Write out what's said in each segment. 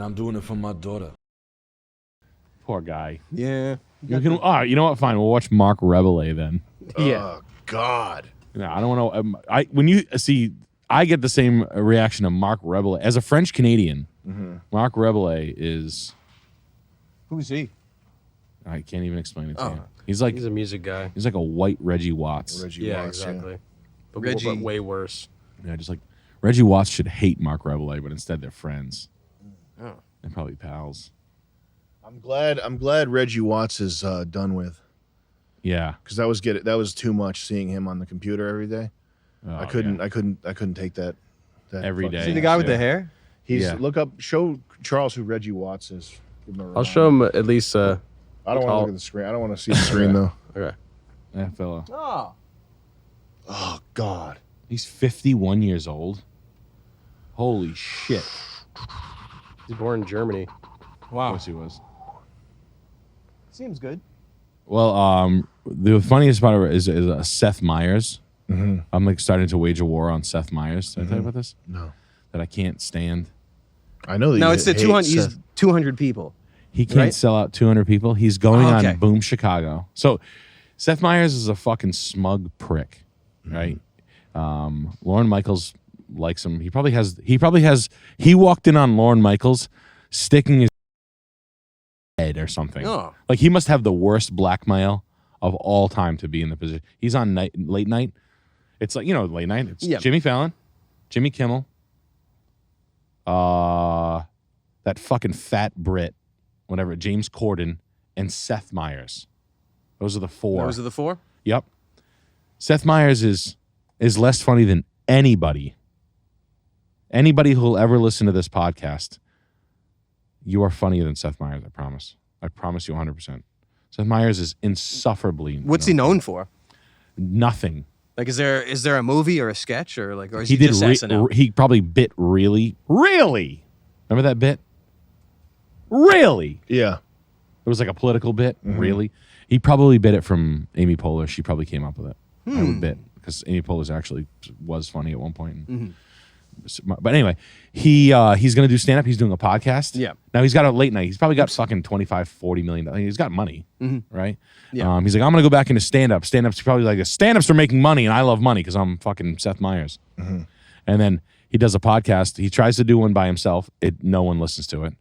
I'm doing it for my daughter. Poor guy. Yeah. You know what? Fine. We'll watch Mark Rebillet then. Oh, God. No, I don't want to. When you see, I get the same reaction to Mark Rebillet as a French Canadian. Mark Rebillet is. Who's he? I can't even explain it to you. He's like He's a music guy. He's like a white Reggie Watts. Yeah, exactly. But Reggie- but way worse. Yeah, just like Reggie Watts should hate Mark Rebillet, but instead they're friends. Oh. They're probably pals. I'm glad Reggie Watts is done with. Yeah, because that was too much seeing him on the computer every day. I couldn't take that every day. Is he the guy with the hair? He's show Charles who Reggie Watts is. I'll show him at least. I don't want to look at the screen. I don't want to see the screen though. Okay. That fella. Oh. Oh God. He's 51 years old. Holy shit. He's born in Germany. Wow. Of course he was. Seems good. Well, the funniest part is Seth Meyers. Mm-hmm. I'm like starting to wage a war on Seth Meyers. Did I tell you about this? No. That I can't stand. I know that. No, it's the 200. He's 200 people. He can't sell out 200 people. He's going on Boom Chicago. So Seth Meyers is a fucking smug prick, right? Lorne Michaels likes him. He walked in on Lorne Michaels sticking his head or something. Oh. Like he must have the worst blackmail of all time to be in the position. He's on late night. It's like, late night. It's Jimmy Fallon, Jimmy Kimmel, that fucking fat Brit, whatever, James Corden, and Seth Meyers. Those are the four. Those are the four? Yep. Seth Meyers is less funny than anybody. Anybody who will ever listen to this podcast, you are funnier than Seth Meyers, I promise. I promise you 100%. Seth Meyers is insufferably. What's he known for? Nothing. Like, is there a movie or a sketch or is he just SNL? He probably bit really. Remember that bit? Really? Yeah. It was like a political bit. Really? He probably bit it from Amy Poehler. She probably came up with it. I would bet because Amy Poehler actually was funny at one point. But anyway, he's going to do stand up. He's doing a podcast. Yeah. Now he's got a late night. He's probably got fucking $25-40 million. He's got money, right? Yeah. He's like, I'm going to go back into stand up. Stand up's probably like stand ups are making money, and I love money because I'm fucking Seth Meyers. And then he does a podcast. He tries to do one by himself. No one listens to it.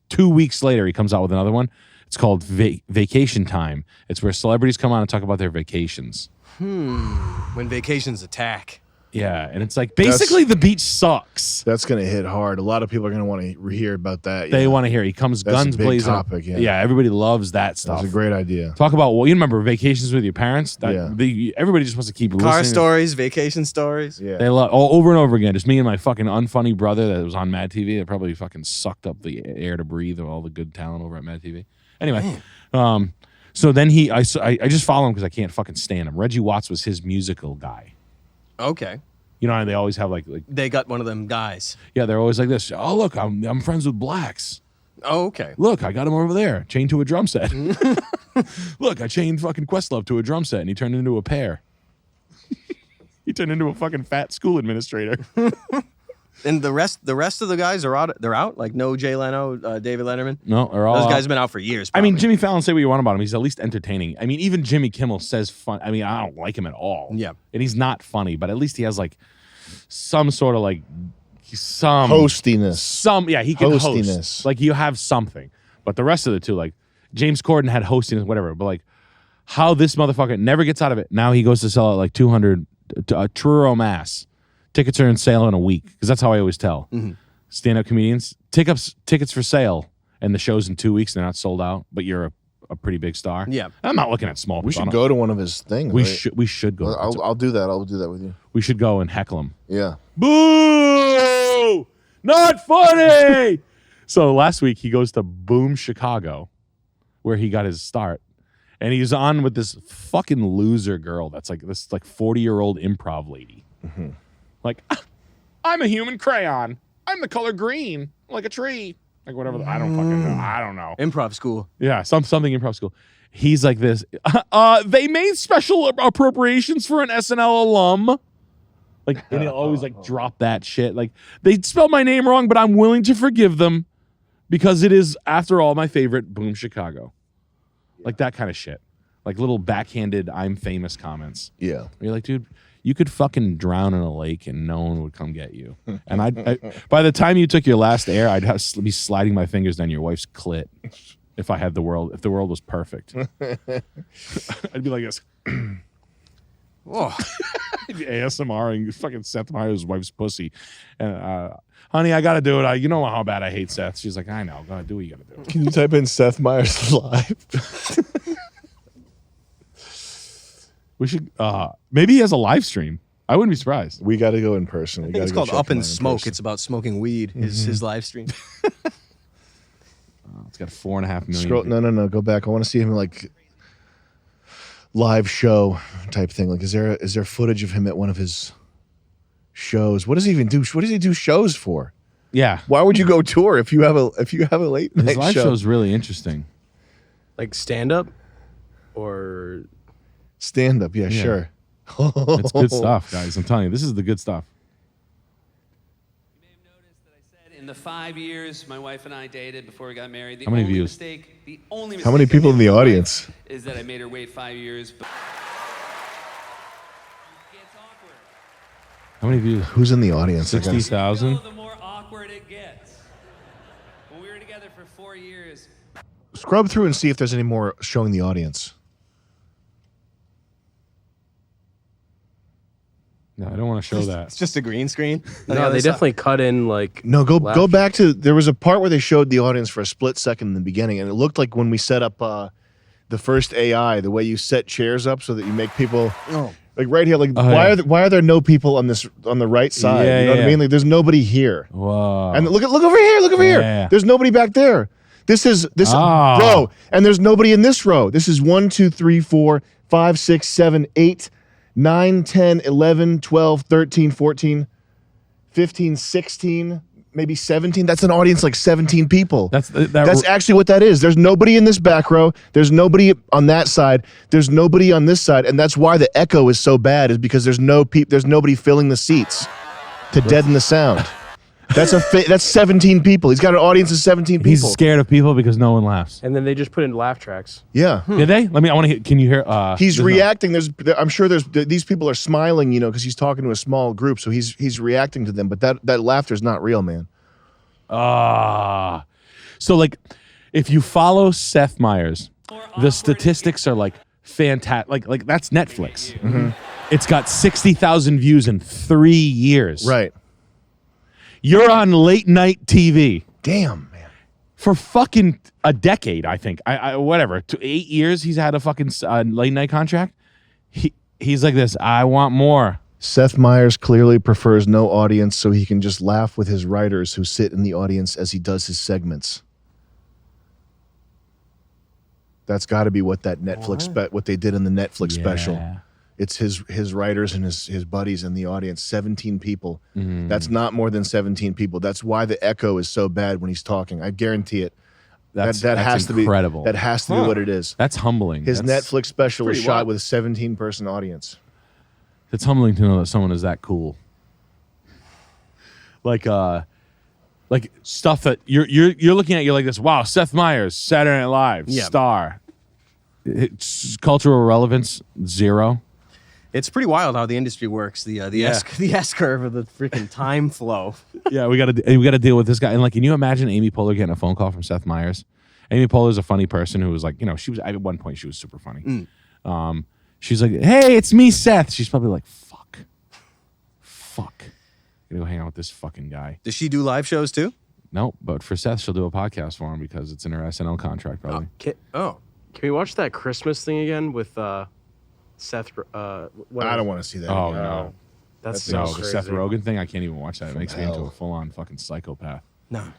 2 weeks later, he comes out with another one. It's called Vacation Time. It's where celebrities come on and talk about their vacations. When vacations attack. Yeah, and it's like basically the beach sucks. That's gonna hit hard. A lot of people are gonna want to hear about that. They want to hear. He comes That's guns a big blazing. topic, yeah. Yeah, everybody loves that stuff. That's a great idea. Talk about you remember vacations with your parents? Everybody just wants to keep Car listening. stories, vacation stories. Yeah. They love over and over again. Just me and my fucking unfunny brother that was on Mad TV. That probably fucking sucked up the air to breathe of all the good talent over at Mad TV. Anyway, so then I just follow him because I can't fucking stand him. Reggie Watts was his musical guy. Okay. You know how they always have like They got one of them guys. yeah, they're always like this. Oh look, I'm friends with blacks. Oh, okay. Look, I got him over there, chained to a drum set. Look, I chained fucking Questlove to a drum set, and he turned into a pear. He turned into a fucking fat school administrator. And the rest of the guys are out. They're out. Like no Jay Leno, David Letterman. No, they're all Those out. guys have been out for years. I mean, probably. Jimmy Fallon, say what you want about him. He's at least entertaining. I mean, even Jimmy Kimmel says fun. I mean, I don't like him at all. Yeah. And he's not funny, but at least he has like some sort of like some Hostiness. Yeah, he can Hostiness. host. Like you have something. But the rest of the two, like James Corden had hostiness, whatever. But like how this motherfucker never gets out of it. Now he goes to sell at like 200 Truro, Mass. Tickets are in sale in a week because that's how I always tell stand-up comedians. Tickets for sale, and the show's in 2 weeks. They're not sold out, but you're a pretty big star. Yeah. I'm not looking at small. We people. should go to one of his things. We right? should go. I'll do that. I'll do that with you. We should go and heckle him. Yeah. Boo! Not funny. So last week he goes to Boom Chicago, where he got his start, and he's on with this fucking loser girl that's like this 40-year-old improv lady. Like, I'm a human crayon. I'm the color green, like a tree, like whatever. I don't fucking know. I don't know. Improv school. Yeah, something improv school. He's like this. They made special appropriations for an SNL alum. Like, and he'll always like drop that shit. Like, they spelled my name wrong, but I'm willing to forgive them. because it is, after all, my favorite Boom Chicago. Like that kind of shit. Like little backhanded "I'm famous" comments. Yeah. Where you're like, dude, you could fucking drown in a lake and no one would come get you. And I by the time you took your last air, I'd be sliding my fingers down your wife's clit if I had the world. If the world was perfect, I'd be like this. Whoa. ASMRing fucking Seth Meyers' wife's pussy, and honey, I gotta do it. You know how bad I hate Seth. She's like, I know, gotta do what you gotta do. Can you type in Seth Meyers live? We should maybe he has a live stream. I wouldn't be surprised. We got to go in person. I think it's called Up in Smoke. It's about smoking weed. His live stream. It's got 4.5 million. Scroll, no. Go back. I want to see him like live show type thing. Like, is there footage of him at one of his shows? What does he even do? What does he do shows for? Yeah. Why would you go tour if you have a late night His live show? show's really interesting. Like stand up or Stand up, yeah, sure. It's good stuff, guys. I'm telling you, this is the good stuff. You may have noticed that I said in the 5 years my wife and I dated before we got married, the How many only views? mistake, the only How many mistake I people in made the with my audience? wife is that I made her wait 5 years. But it's awkward. How many views? Who's in the audience? 60,000. The more awkward it gets. When we were together for 4 years, Scrub through and see if there's any more showing the audience. No, I don't want to show that. It's just a green screen. no, they definitely cut in like No, go laugh. back to, there was a part where they showed the audience for a split second in the beginning, and it looked like when we set up the first AI, the way you set chairs up so that you make people like right here, like why are there no people on the right side? Yeah, you know what I yeah. mean? Like there's nobody here. Whoa. And look over here, Yeah. There's nobody back there. This Ah. row, and there's nobody in this row. This is 1, 2, 3, 4, 5, 6, 7, 8, 9, 10, 11, 12, 13, 14, 15, 16, maybe 17. That's an audience like 17 people. That's Actually what that is. There's nobody in this back row. There's nobody on that side. There's nobody on this side, and that's why the echo is so bad. Is because there's nobody filling the seats to deaden the sound. That's 17 people. He's got an audience of 17 people. He's scared of people because no one laughs. and then they just put in laugh tracks. Yeah. Did they? I want to hear. Can you hear? He's there's no- reacting. I'm sure these people are smiling, because he's talking to a small group, so he's reacting to them. But that laughter's not real, man. So like, if you follow Seth Meyers, the statistics are like fantastic. Like that's Netflix. It's got 60,000 views in 3 years. Right. You're on late night TV Damn, man. for fucking a decade. I think. Whatever. 8 years he's had a fucking late night contract. He's like this. I want more. Seth Meyers clearly prefers no audience, so he can just laugh with his writers who sit in the audience as he does his segments. That's got to be what that Netflix what they did in the Netflix special. It's his writers and his buddies in the audience. 17 people. That's not more than 17 people. That's why the echo is so bad when he's talking. I guarantee it. That's has incredible. to be. That has to be what it is. That's humbling. His That's Netflix special was pretty shot wild. with a 17-person audience. It's humbling to know that someone is that cool. Like stuff that you're looking at. You're like this. Wow, Seth Meyers, Saturday Night Live, star. It's cultural relevance 0. It's pretty wild how the industry works. The S curve of the freaking time flow. Yeah, we got to deal with this guy. And like, can you imagine Amy Poehler getting a phone call from Seth Meyers? Amy Poehler's a funny person who was like, she was at one point she was super funny. She's like, hey, it's me, Seth. She's probably like, fuck. I'm gonna go hang out with this fucking guy. Does she do live shows too? No, but for Seth, she'll do a podcast for him because it's in her SNL contract, probably. Oh. Can we watch that Christmas thing again with Seth? I don't want to see that. Oh, again. no. That's No, so the crazy. Seth Rogen thing, I can't even watch that. It makes me into hell. a full-on fucking psychopath. No.